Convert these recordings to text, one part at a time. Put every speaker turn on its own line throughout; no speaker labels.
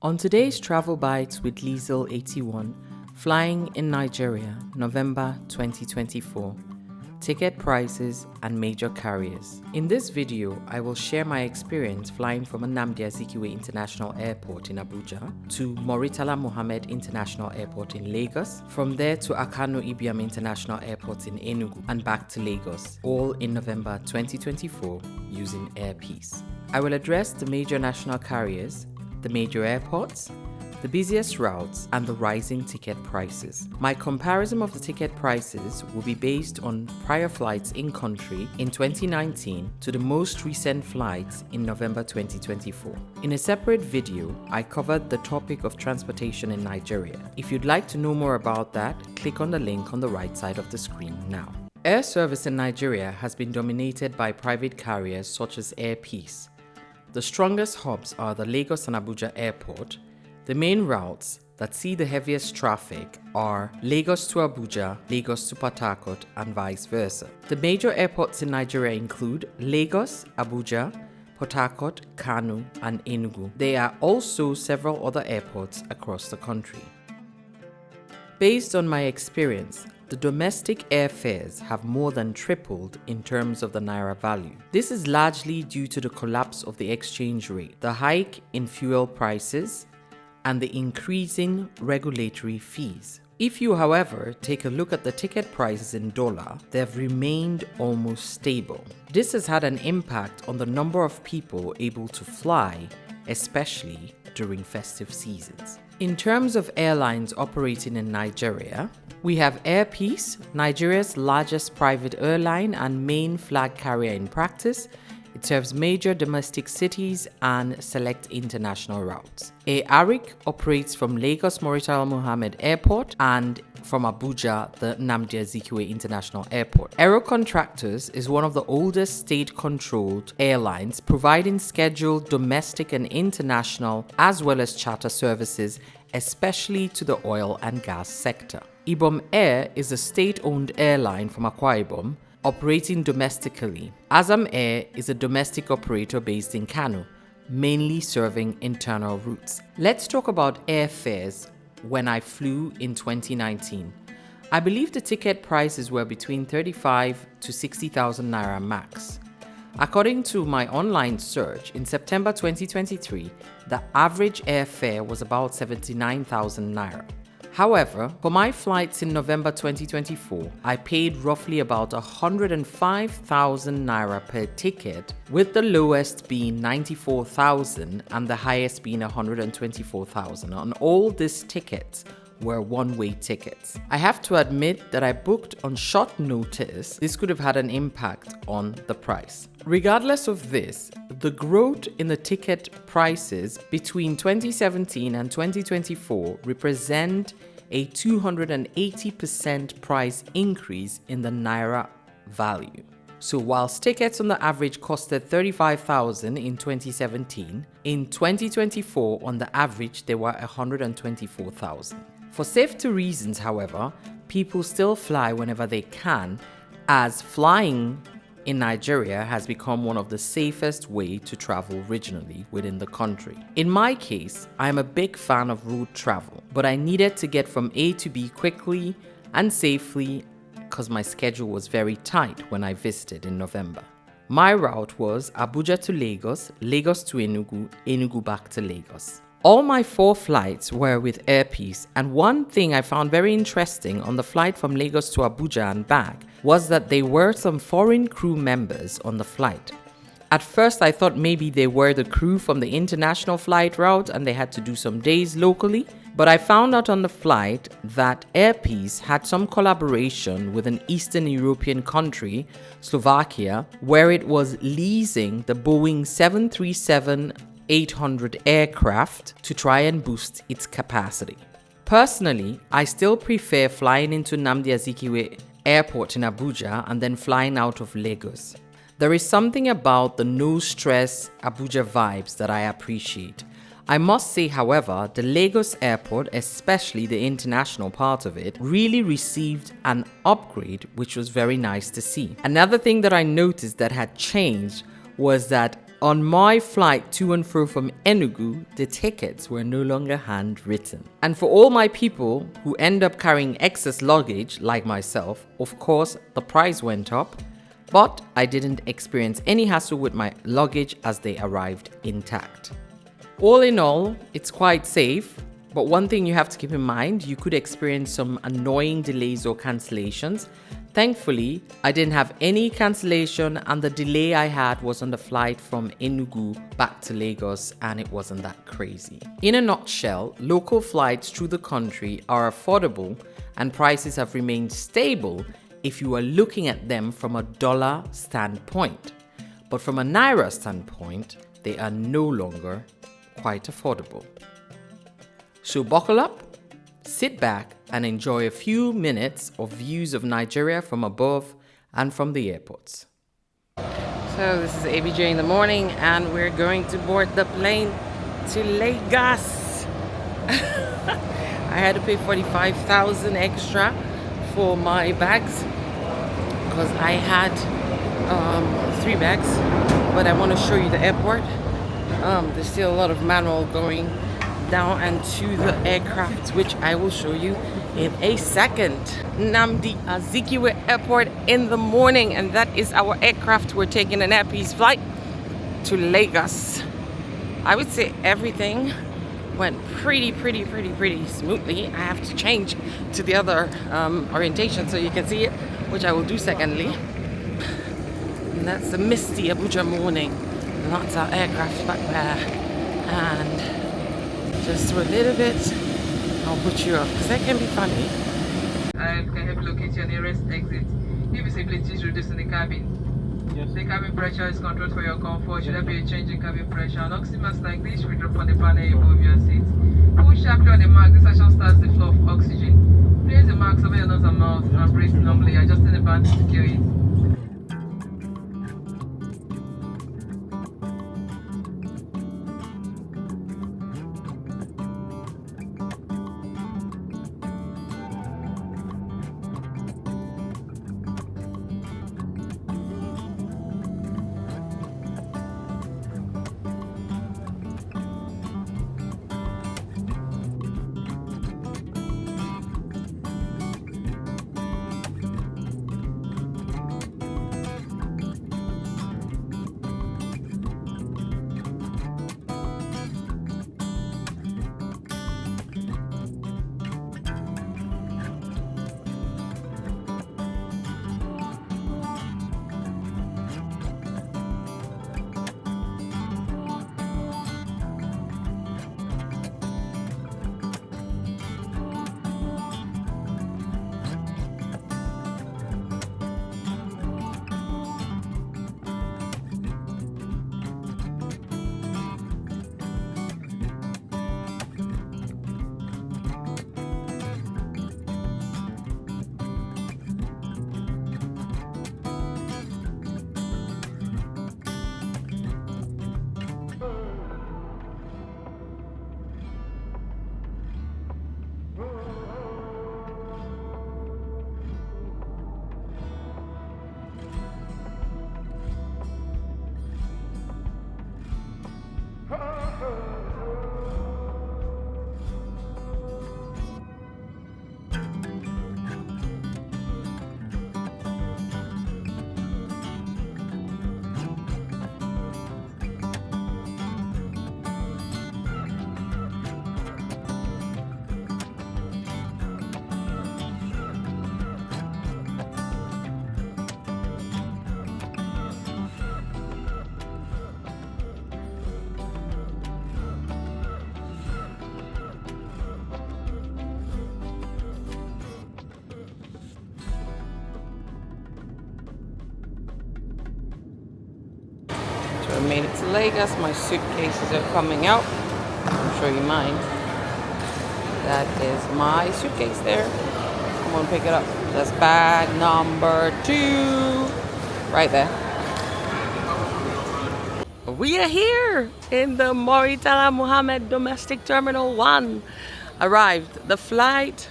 On today's Travel Bites with Liesel 81, flying in Nigeria, November 2024, ticket prices and major carriers. In this video, I will share my experience flying from Nnamdi Azikiwe International Airport in Abuja to Murtala Mohammed International Airport in Lagos, from there to Akano Ibiam International Airport in Enugu, and back to Lagos, all in November 2024 using Air Peace. I will address the major national carriers, the major airports, the busiest routes, and the rising ticket prices. My comparison of the ticket prices will be based on prior flights in country in 2019 to the most recent flights in November 2024. In a separate video, I covered the topic of transportation in Nigeria. If you'd like to know more about that, click on the link on the right side of the screen now. Air service in Nigeria has been dominated by private carriers such as Air Peace. The strongest hubs are the Lagos and Abuja airport. The main routes that see the heaviest traffic are Lagos to Abuja, Lagos to Port Harcourt, and vice versa. The major airports in Nigeria include Lagos, Abuja, Port Harcourt, Kano, and Enugu. There are also several other airports across the country. Based on my experience, the domestic airfares have more than tripled in terms of the naira value. This is largely due to the collapse of the exchange rate, the hike in fuel prices, and the increasing regulatory fees. If you, however, take a look at the ticket prices in dollar, they have remained almost stable. This has had an impact on the number of people able to fly, especially during festive seasons. In terms of airlines operating in Nigeria, we have Air Peace, Nigeria's largest private airline and main flag carrier in practice. It serves major domestic cities and select international routes. Air Arik operates from Lagos Murtala Mohammed Airport and from Abuja, the Nnamdi Azikiwe International Airport. Aero Contractors is one of the oldest state-controlled airlines, providing scheduled domestic and international as well as charter services, especially to the oil and gas sector. Ibom Air is a state-owned airline from Akwa Ibom, operating domestically. Azam Air is a domestic operator based in Kano, mainly serving internal routes. Let's talk about airfares when I flew in 2019. I believe the ticket prices were between 35 to 60,000 naira max. According to my online search, in September 2023, the average airfare was about 79,000 naira. However, for my flights in November 2024, I paid roughly about 105,000 naira per ticket, with the lowest being 94,000 and the highest being 124,000. And all these tickets were one-way tickets. I have to admit that I booked on short notice. This could have had an impact on the price. Regardless of this, the growth in the ticket prices between 2017 and 2024 represent a 280% price increase in the naira value. So whilst tickets on the average costed 35,000 in 2017, in 2024 on the average they were 124,000. For safety reasons, however, people still fly whenever they can, as flying in Nigeria has become one of the safest ways to travel regionally within the country. In my case, I am a big fan of road travel, but I needed to get from A to B quickly and safely because my schedule was very tight when I visited in November. My route was Abuja to Lagos, Lagos to Enugu, Enugu back to Lagos. All my 4 flights were with Air Peace, and one thing I found very interesting on the flight from Lagos to Abuja and back was that there were some foreign crew members on the flight. At first I thought maybe they were the crew from the international flight route and they had to do some days locally, but I found out on the flight that Air Peace had some collaboration with an Eastern European country, Slovakia, where it was leasing the Boeing 737-800 aircraft to try and boost its capacity. Personally, I still prefer flying into Nnamdi Azikiwe Airport in Abuja and then flying out of Lagos. There is something about the no-stress Abuja vibes that I appreciate. I must say, however, the Lagos airport, especially the international part of it, really received an upgrade, which was very nice to see. Another thing that I noticed that had changed was that On my flight to and fro from Enugu, the tickets were no longer handwritten. And for all my people who end up carrying excess luggage, like myself, of course, the price went up, but I didn't experience any hassle with my luggage as they arrived intact. All in all, it's quite safe, but one thing you have to keep in mind, you could experience some annoying delays or cancellations. Thankfully, I didn't have any cancellation, and the delay I had was on the flight from Enugu back to Lagos, and it wasn't that crazy. In a nutshell, local flights through the country are affordable and prices have remained stable if you are looking at them from a dollar standpoint. But from a naira standpoint, they are no longer quite affordable. So buckle up, sit back, and enjoy a few minutes of views of Nigeria from above and from the airports. So this is Abuja in the morning, and we're going to board the plane to Lagos. I had to pay 45,000 extra for my bags because I had 3 bags, but I want to show you the airport. There's still a lot of manual going down and to the aircraft, which I will show you in a second. Nnamdi Azikiwe Airport in the morning, and that is our aircraft. We're taking an Air Peace flight to Lagos. I would say everything went pretty smoothly. I have to change to the other orientation so you can see it, which I will do secondly. And that's the misty Abuja morning. And that's our aircraft back there. And just for a little bit, I'll put you off because that can be funny. I can help locate your nearest exit. If you simply please reduce in the cabin. Yes. The cabin pressure is controlled for your comfort. Should there be a change in cabin pressure, an oxymask like this will drop on the panel above your seat. Push sharply on the mark. This action starts the flow of oxygen. Place the marks over your nose and mouth and breathe normally, adjusting the band to secure it. So I made it to Lagos. My suitcases are coming out. I'll show you mine. That is my suitcase there. I'm gonna pick it up. That's bag number 2. Right there. We are here in the Murtala Muhammed Domestic Terminal 1. Arrived. The flight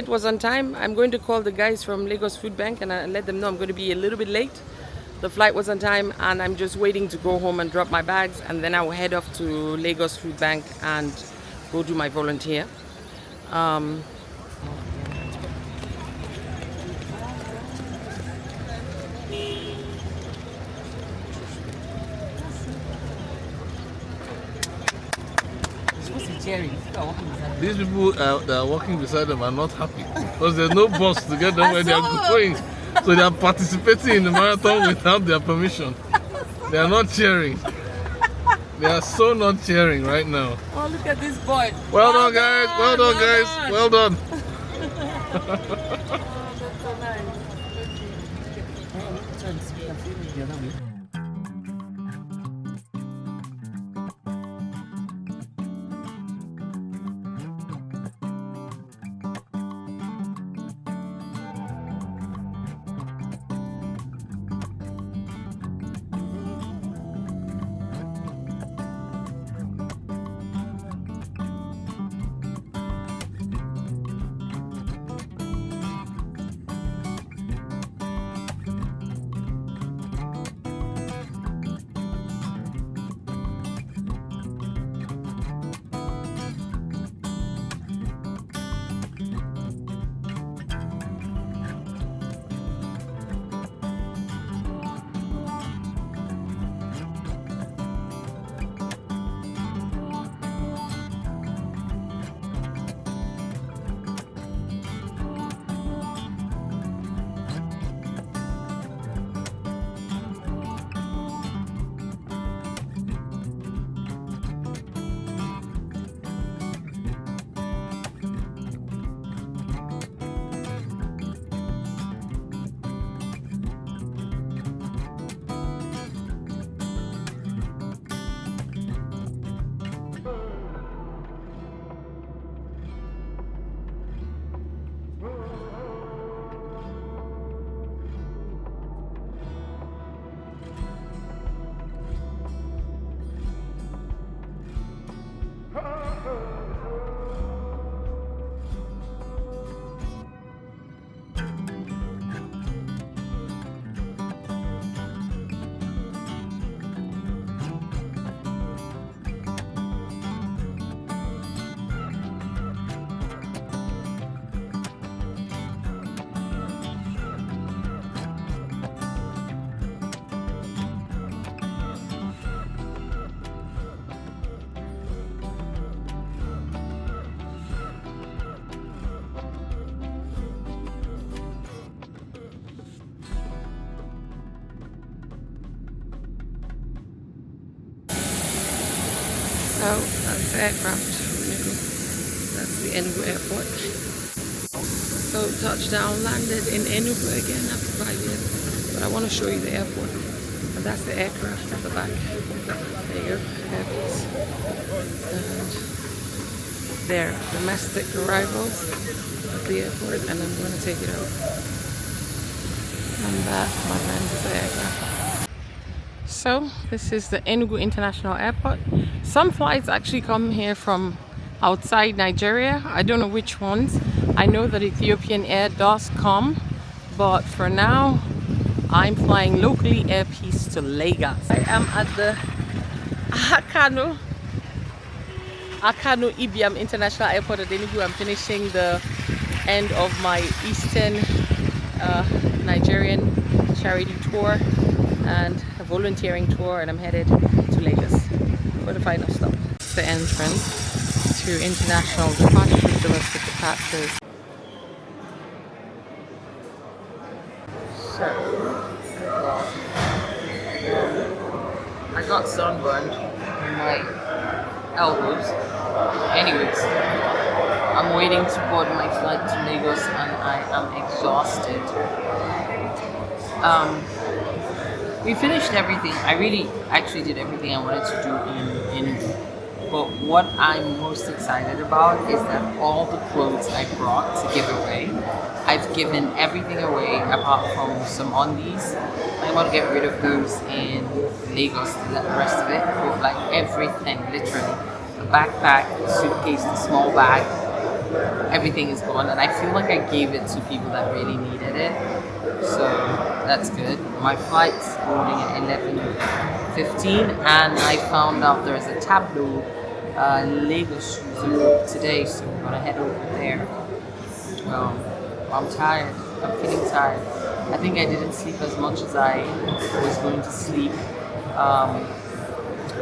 was on time. I'm going to call the guys from Lagos Food Bank and let them know I'm going to be a little bit late. The flight was on time, and I'm just waiting to go home and drop my bags, and then I will head off to Lagos Food Bank and go do my volunteer.
These people that are walking beside them are not happy because there's no bus to get them where they are going. So they are participating in the marathon without their permission. They are not cheering. They are so not cheering right now.
Oh, look at this boy.
Well done, guys. Well done, guys. Well done.
That's so nice. So that's the aircraft. That's the Enugu airport. So touchdown, landed in Enugu again after 5 years. But I want to show you the airport. And that's the aircraft at the back. There you go, airports. And there, domestic arrivals at the airport, and I'm going to take it out. And that, my friend, is the aircraft. So this is the Enugu International Airport. Some flights actually come here from outside Nigeria. I don't know which ones. I know that Ethiopian Air does come, but for now I'm flying locally Air Peace to Lagos. I am at the Akano Ibiam International Airport at Enugu. I'm finishing the end of my Eastern Nigerian charity tour and a volunteering tour, and I'm headed to Lagos for the final stop. It's the entrance to international departures, domestic departures. So, I got sunburned in my elbows. Anyways, I'm waiting to board my flight to Lagos and I am exhausted. We finished everything. I really actually did everything I wanted to do in but what I'm most excited about is that all the clothes I brought to give away, I've given everything away apart from some undies. I want to get rid of those in Lagos, the rest of it, but like everything, literally. The backpack, the suitcase, the small bag, everything is gone, and I feel like I gave it to people that really needed it. So That's good. My flight's boarding at 11:15, and I found out there's a tableau Lagos today, so I'm gonna head over there. I'm tired. I'm feeling tired. I think I didn't sleep as much as I was going to sleep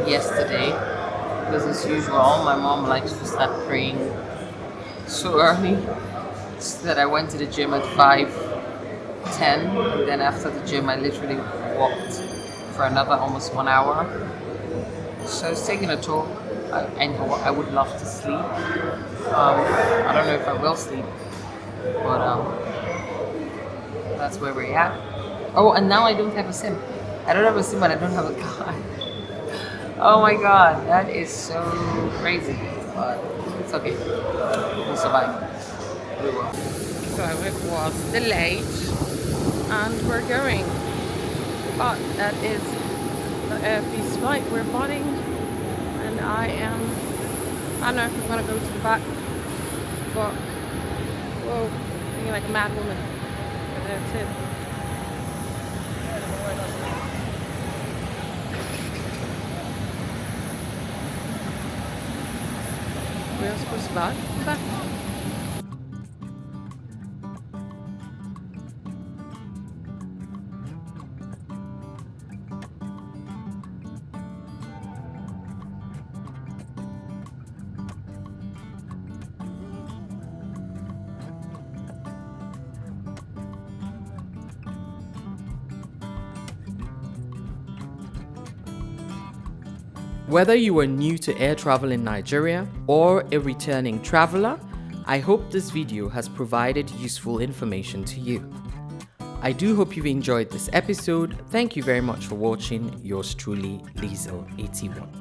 yesterday, because as usual, my mom likes to start praying so early, so that I went to the gym at 5:10, and then after the gym I literally walked for another almost 1 hour. So it's taking a toll. I would love to sleep. I don't know if I will sleep, but that's where we're at. Oh, and now I don't have a SIM. I don't have a SIM, but I don't have a card. Oh my god, that is so crazy, but it's okay. We'll survive. We will. So it was delayed, and we're going. But that is the airpiece flight we're boarding, and I don't know if I'm gonna go to the back, but whoa, thinking like a mad woman. But that's it. We're supposed to back. Whether you are new to air travel in Nigeria or a returning traveler, I hope this video has provided useful information to you. I do hope you've enjoyed this episode. Thank you very much for watching. Yours truly, Liesl81.